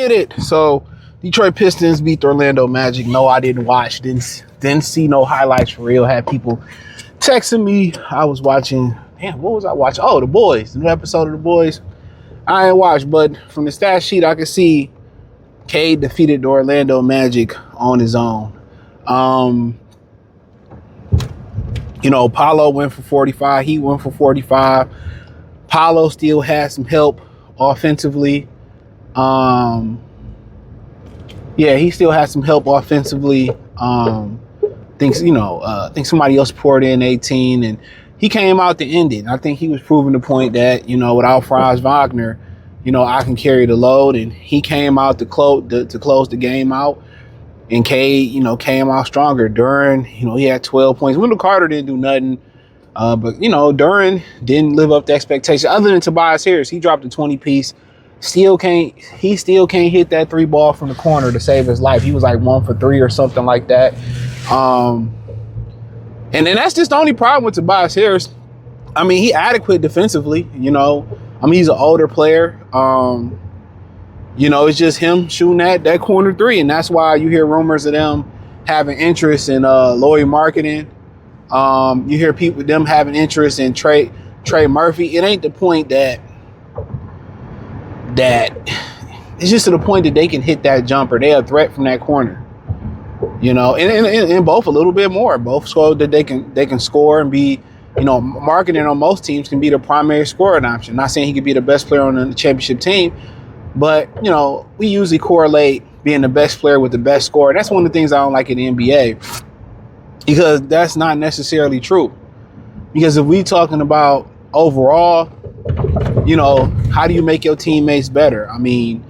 get it. So Detroit Pistons beat the Orlando Magic. No, I didn't watch. Didn't see no highlights for real. Had people texting me. I was watching. Damn, what was I watching? Oh, The Boys. The new episode of The Boys. I ain't watched, but from the stat sheet, I could see Cade defeated the Orlando Magic on his own. Paolo went for 45. He went for 45. Paolo still had some help offensively. He still had some help offensively. Think somebody else poured in 18, and he came out to end it. I think he was proving the point that, without Franz Wagner, I can carry the load, and he came out to close the game out. And Cade, came out stronger. Duren, he had 12 points. Wendell Carter didn't do nothing. But Duren didn't live up to expectations. Other than Tobias Harris, he dropped a 20-piece. Still can't hit that 3 ball from the corner to save his life. He was like 1 for 3 or something like that. And then that's just the only problem with Tobias Harris. I mean, he adequate defensively, he's an older player. It's just him shooting that corner 3. And that's why you hear rumors of them having interest in Lloyd Marketing. You hear them having interest in Trey Murphy. It ain't the point that it's just to the point that they can hit that jumper. They're a threat from that corner. And both a little bit more. Both show that they can score and be, Marketing on most teams can be the primary scoring option. Not saying he could be the best player on the championship team, but, we usually correlate being the best player with the best scorer. And that's one of the things I don't like in the NBA, because that's not necessarily true. Because if we talking about overall, how do you make your teammates better? I mean,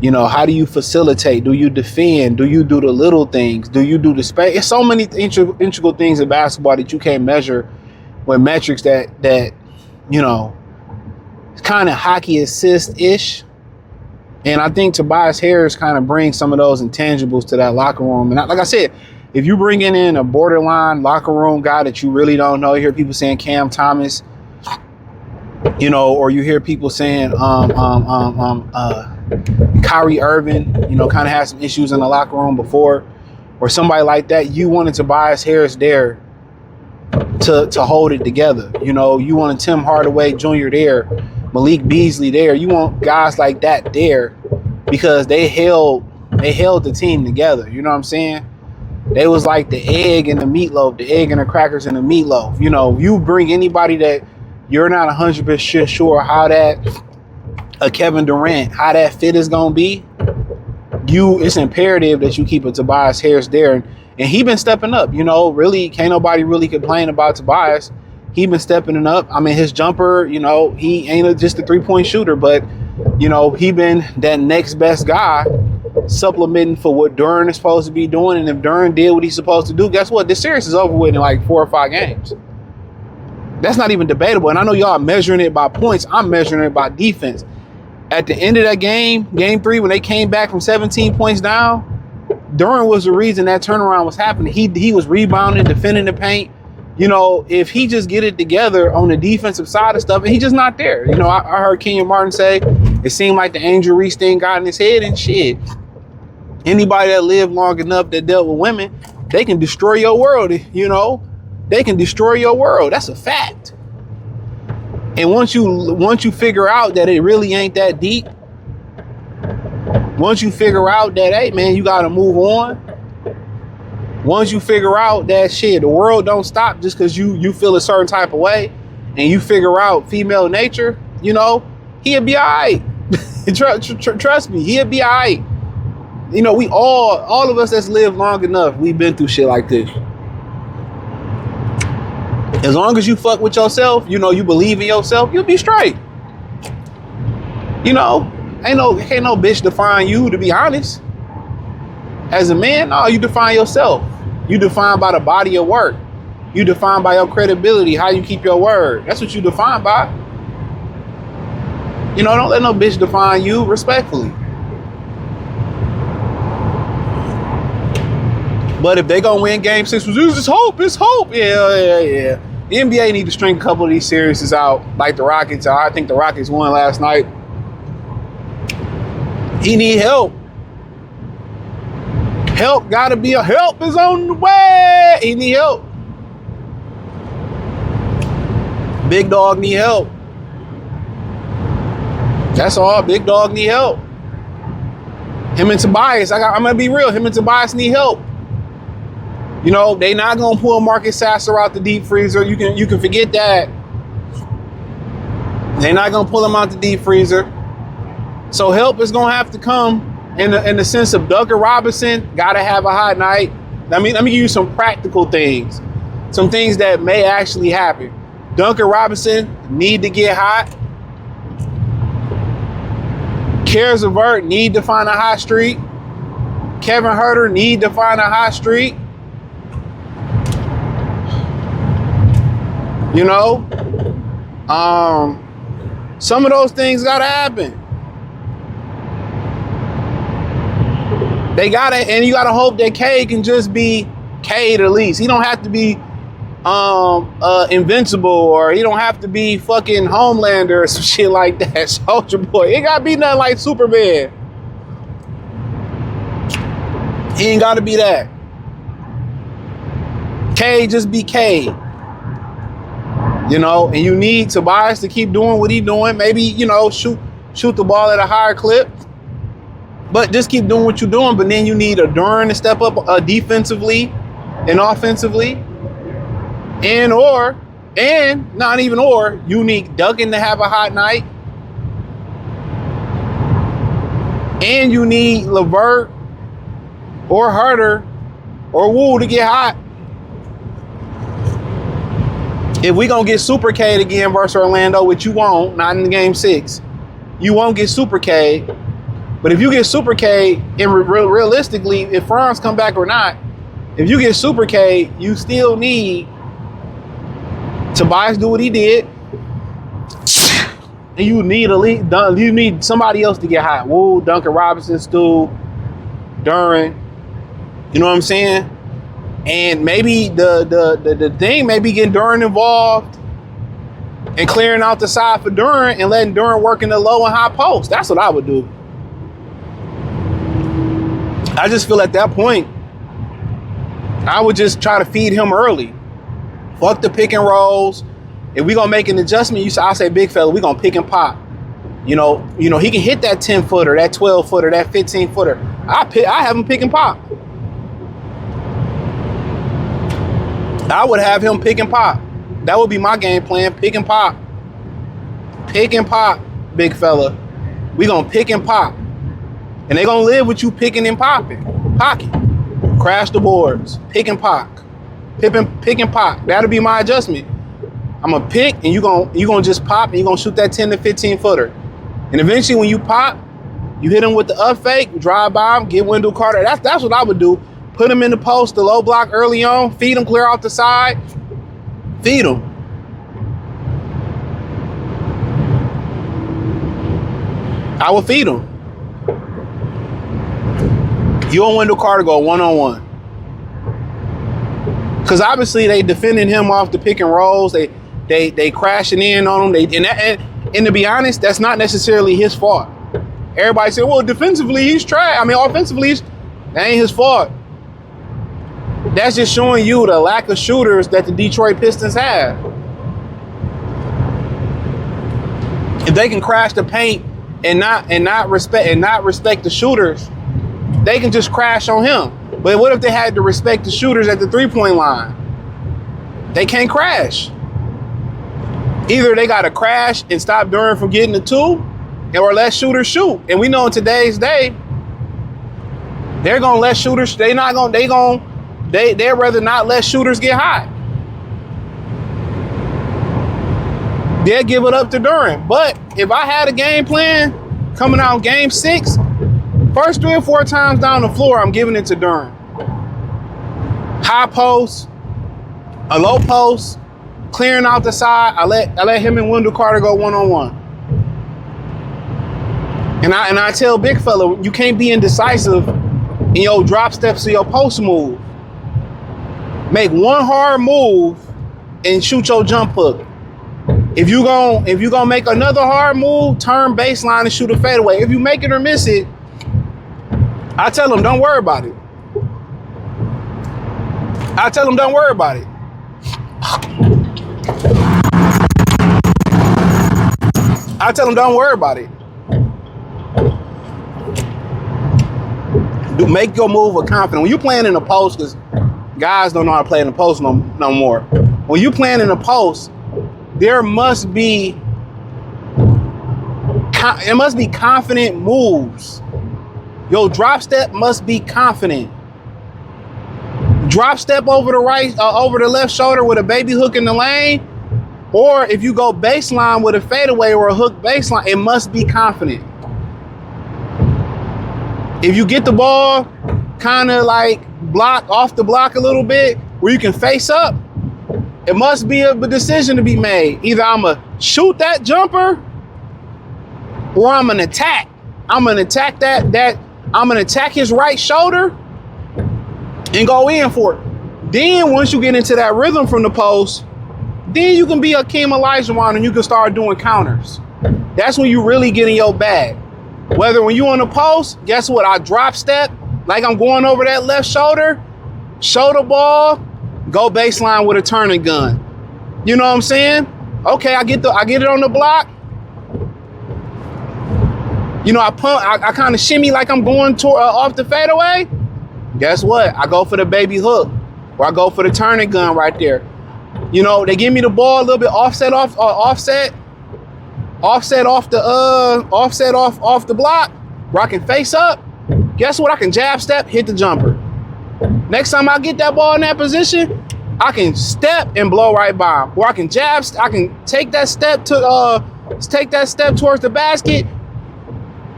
how do you facilitate? Do you defend? Do you do the little things? Do you do the space? It's so many integral things in basketball that you can't measure with metrics that kind of hockey assist-ish. And I think Tobias Harris kind of brings some of those intangibles to that locker room. And like I said, if you bring in a borderline locker room guy that you really don't know, you hear people saying Cam Thomas, or you hear people saying Kyrie Irving, kind of had some issues in the locker room before, or somebody like that. You wanted Tobias Harris there to hold it together. You wanted Tim Hardaway Jr. there, Malik Beasley there. You want guys like that there because they held the team together. You know what I'm saying? They was like the egg and the meatloaf, the egg and the crackers and the meatloaf. You bring anybody that you're not 100% sure how that Kevin Durant, how that fit is gonna be. It's imperative that you keep a Tobias Harris there, and he been stepping up. Really can't nobody really complain about Tobias. He been stepping it up. I mean, his jumper, he ain't just a 3-point shooter, but he been that next best guy, supplementing for what Duren is supposed to be doing. And if Duren did what he's supposed to do, guess what? This series is over with in like 4 or 5 games. That's not even debatable. And I know y'all are measuring it by points. I'm measuring it by defense. At the end of that game 3, when they came back from 17 points down, Duren was the reason that turnaround was happening. He was rebounding, defending the paint. If he just get it together on the defensive side of stuff, and he's just not there. I heard Kenyon Martin say it seemed like the Angel Reese thing got in his head, and shit. Anybody that lived long enough that dealt with women, they can destroy your world. They can destroy your world. That's a fact. And once you figure out that it really ain't that deep, once you figure out that, hey man, you got to move on. Once you figure out that shit, the world don't stop just because you feel a certain type of way, and you figure out female nature, he'll be all right. Trust me, he'll be all right. We all of us that's lived long enough, we've been through shit like this. As long as you fuck with yourself, you believe in yourself, you'll be straight. Ain't no bitch define you, to be honest. As a man, no, you define yourself. You define by the body of work. You define by your credibility, how you keep your word. That's what you define by. Don't let no bitch define you, respectfully. But if they gonna win game 6, it's hope. Yeah. The NBA need to string a couple of these series out, like the Rockets. I think the Rockets won last night. He need help. Help gotta be help is on the way. He need help. Big dog need help. That's all. Big dog need help. Him and Tobias, I'm gonna be real. Him and Tobias need help. You know, they not gonna pull Marcus Sasser out the deep freezer. You can forget that. They not gonna pull him out the deep freezer. So help is gonna have to come in the sense of Duncan Robinson gotta have a hot night. Let me give you some practical things, some things that may actually happen. Duncan Robinson need to get hot. Cares Avert need to find a hot streak. Kevin Huerter need to find a hot streak. You know, some of those things gotta happen. They gotta, and you gotta hope that Cade can just be Cade at least. He don't have to be invincible, or he don't have to be fucking Homelander or some shit like that. Soldier Boy. It gotta be nothing like Superman. He ain't gotta be that. Cade just be Cade. You know, and you need Tobias to keep doing what he's doing. Maybe, you know, shoot the ball at a higher clip. But just keep doing what you're doing. But then you need a Duren to step up defensively and offensively. And not even you need Duncan to have a hot night. And you need LeVert or Huerter or Wu to get hot. If we gonna get Super Cade again versus Orlando, which you won't, not in game 6, you won't get Super Cade. But if you get Super Cade, and realistically, if Franz come back or not, if you get Super Cade, you still need Tobias do what he did, and you need somebody else to get hot. Woo, Duncan Robinson, Stu, Duren. You know what I'm saying? And maybe the thing may be getting Duren involved and clearing out the side for Duren and letting Duren work in the low and high post. That's what I would do. I just feel at that point, I would just try to feed him early. Fuck the pick and rolls. If we gonna make an adjustment, I say, big fella, we gonna pick and pop. You know, he can hit that 10-footer, that 12-footer, that 15-footer. I have him pick and pop. I would have him pick and pop. That would be my game plan. Pick and pop. Pick and pop, big fella. We gonna pick and pop. And they gonna live with you picking and popping. Pocket. Crash the boards. Pick and pop. Pick and pop. That'll be my adjustment. I'm gonna pick and you gonna just pop and you gonna shoot that 10 to 15 footer. And eventually when you pop, you hit him with the up fake, drive by him, get Wendell Carter. That's what I would do. Put him in the post, the low block early on, feed him clear off the side, feed him. I will feed him. You and Wendell Carter go one-on-one. Because obviously they defending him off the pick and rolls. They crashing in on him. And to be honest, that's not necessarily his fault. Everybody said, well, defensively he's trash. I mean, offensively, that ain't his fault. That's just showing you the lack of shooters that the Detroit Pistons have. If they can crash the paint and not respect the shooters, they can just crash on him. But what if they had to respect the shooters at the three-point line? They can't crash. Either they got to crash and stop Duren from getting the two, or let shooters shoot. And we know in today's day, they're gonna let shooters. They'd rather not let shooters get hot. They'll give it up to Duren. But if I had a game plan coming out in game 6, first 3 or 4 times down the floor, I'm giving it to Duren. High post, a low post, clearing out the side. I let him and Wendell Carter go one-on-one. And I tell big fella, you can't be indecisive in your drop steps or your post move. Make one hard move and shoot your jump hook. If you gonna make another hard move, turn baseline and shoot a fadeaway. If you make it or miss it, I tell them, don't worry about it. I tell him, don't worry about it. I tell him, don't worry about it. Make your move with confidence. When you playing in the post, because guys don't know how to play in the post no more. When you playing in the post, there must be confident moves. Your drop step must be confident. Drop step over the left shoulder with a baby hook in the lane, or if you go baseline with a fadeaway or a hook baseline, it must be confident. If you get the ball kind of like off the block a little bit where you can face up, it must be a decision to be made. Either I'm going to shoot that jumper or I'm going to attack. I'm going to attack I'm going to attack his right shoulder and go in for it. Then once you get into that rhythm from the post, then you can be Akeem Olajuwon and you can start doing counters. That's when you really get in your bag. Whether when you on the post, guess what? I drop step like I'm going over that left shoulder ball, go baseline with a turning gun. You know what I'm saying? Okay, I get it on the block. You know, I kind of shimmy like I'm going off the fadeaway. Guess what? I go for the baby hook, or I go for the turning gun right there. You know, they give me the ball a little bit offset off the block, where I can face up. Guess what? I can jab step, hit the jumper. Next time I get that ball in that position, I can step and blow right by him. Or I can take that step towards the basket,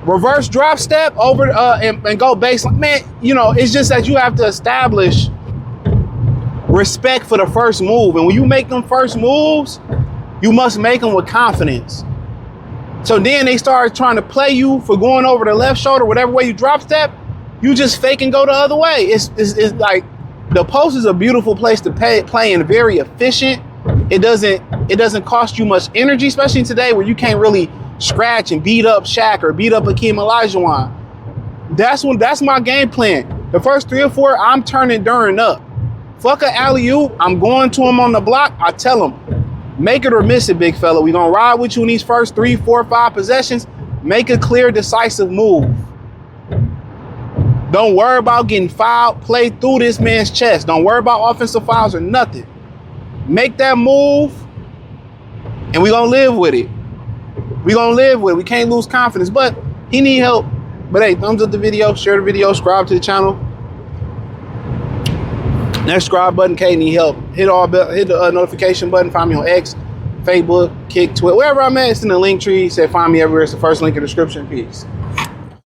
reverse drop step over and go baseline. Man, you know, it's just that you have to establish respect for the first move. And when you make them first moves, you must make them with confidence. So then they start trying to play you for going over the left shoulder, whatever way you drop step, you just fake and go the other way. It's like the post is a beautiful place to play and very efficient. It doesn't cost you much energy, especially today where you can't really scratch and beat up Shaq or beat up Akeem Olajuwon. That's my game plan. The first 3 or 4, I'm turning Duren up. Fuck a alley-oop, I'm going to him on the block. I tell him, make it or miss it, big fella. We're going to ride with you in these first 3, 4, 5 possessions. Make a clear, decisive move. Don't worry about getting fouled. Play through this man's chest. Don't worry about offensive fouls or nothing. Make that move, and we're going to live with it. We're going to live with it. We can't lose confidence, but he need help. But hey, thumbs up the video, share the video, subscribe to the channel. That subscribe button, Cade need help. Hit the notification button. Find me on X, Facebook, Kick, Twitter, wherever I'm at. It's in the link tree. Say find me everywhere. It's the first link in the description. Peace.